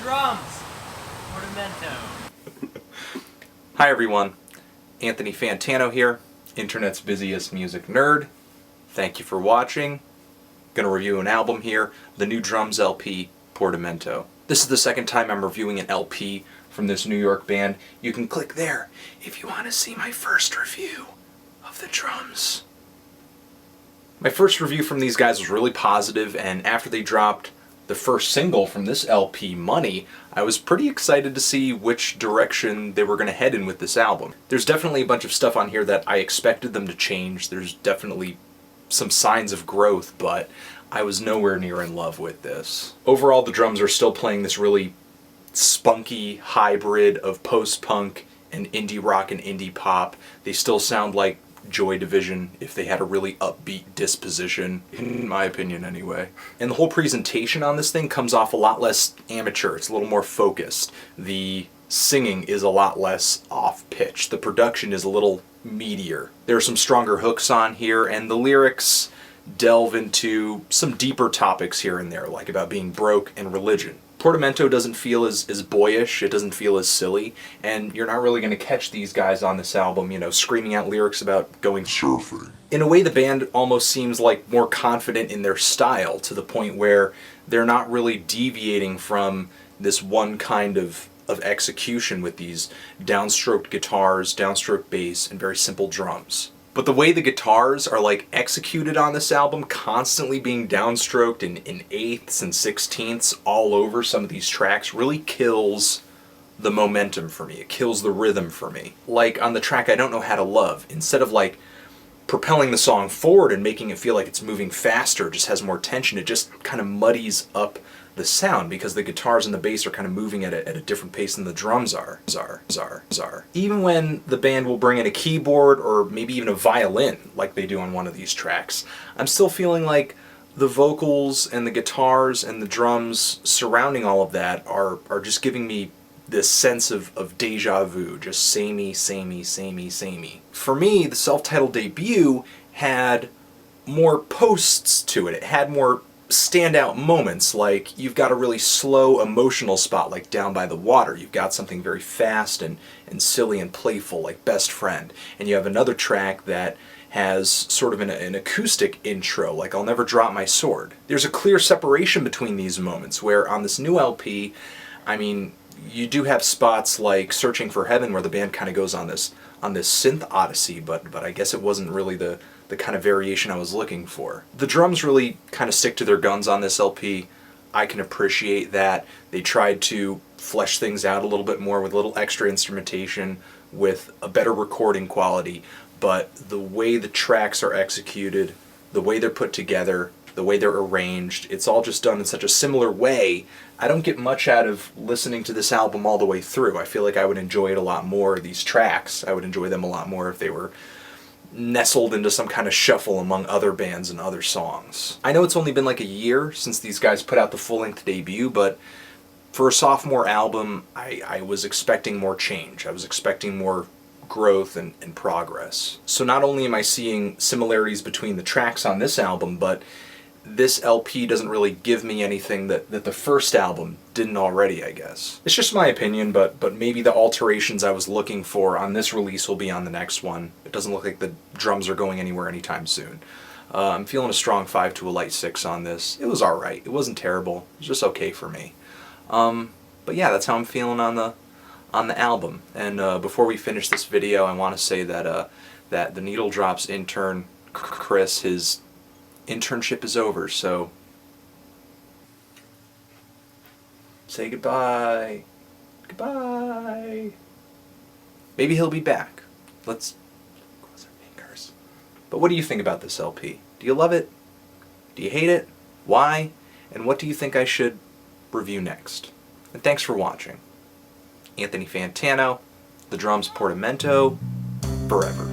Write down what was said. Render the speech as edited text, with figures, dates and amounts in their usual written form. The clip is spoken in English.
Drums! Portamento. Hi everyone, Anthony Fantano here, internet's busiest music nerd. Thank you for watching. Gonna review an album here, the new Drums LP, Portamento. This is the second time I'm reviewing an LP from this New York band. You can click there if you want to see my first review of the Drums. My first review from these guys was really positive, and after they dropped the first single from this LP, Money, I was pretty excited to see which direction they were going to head in with this album. There's definitely a bunch of stuff on here that I expected them to change. There's definitely some signs of growth, but I was nowhere near in love with this. Overall, the Drums are still playing this really spunky hybrid of post-punk and indie rock and indie pop. They still sound like Joy Division if they had a really upbeat disposition, in my opinion anyway. And the whole presentation on this thing comes off a lot less amateur. It's a little more focused. The singing is a lot less off-pitch. The production is a little meatier. There are some stronger hooks on here, and the lyrics delve into some deeper topics here and there, like about being broke and religion. Portamento doesn't feel as boyish, it doesn't feel as silly, and you're not really going to catch these guys on this album, you know, screaming out lyrics about going surfing. In a way, the band almost seems like more confident in their style, to the point where they're not really deviating from this one kind of execution with these downstroked guitars, downstroke bass, and very simple drums. But the way the guitars are like executed on this album, constantly being downstroked in eighths and sixteenths all over some of these tracks, really kills the momentum for me. It kills the rhythm for me. Like on the track I Don't Know How to Love, instead of like propelling the song forward and making it feel like it's moving faster, it just has more tension, it just kind of muddies up the sound because the guitars and the bass are kind of moving at a different pace than the drums are. Even when the band will bring in a keyboard or maybe even a violin like they do on one of these tracks, I'm still feeling like the vocals and the guitars and the drums surrounding all of that are just giving me this sense of deja vu, just samey. For me, the self-titled debut had more posts to it. It had more standout moments, like you've got a really slow emotional spot like Down by the Water. You've got something very fast and silly and playful like Best Friend. And you have another track that has sort of an acoustic intro like I'll Never Drop My Sword. There's a clear separation between these moments, where on this new LP, I mean, you do have spots like Searching for Heaven where the band kind of goes on this synth odyssey, but I guess it wasn't really the kind of variation I was looking for. The drums really kind of stick to their guns on this LP. I can appreciate that. They tried to flesh things out a little bit more with a little extra instrumentation, with a better recording quality, but the way the tracks are executed, the way they're put together, the way they're arranged, it's all just done in such a similar way. I don't get much out of listening to this album all the way through. I feel like I would enjoy it a lot more, these tracks. I would enjoy them a lot more if they were nestled into some kind of shuffle among other bands and other songs. I know it's only been like a year since these guys put out the full-length debut, but for a sophomore album, I was expecting more change. I was expecting more growth and progress. So not only am I seeing similarities between the tracks on this album, but this LP doesn't really give me anything that the first album didn't already, I guess. It's just my opinion, but maybe the alterations I was looking for on this release will be on the next one. It doesn't look like the drums are going anywhere anytime soon. I'm feeling a strong 5 to a light 6 on this. It was alright. It wasn't terrible. It was just okay for me. But yeah, that's how I'm feeling on the album. And before we finish this video, I want to say that that the Needle Drops intern, Chris, his internship is over, so say goodbye. Goodbye. Maybe he'll be back. Let's cross our fingers. But what do you think about this LP? Do you love it? Do you hate it? Why? And what do you think I should review next? And thanks for watching. Anthony Fantano, the Drums, Portamento, forever.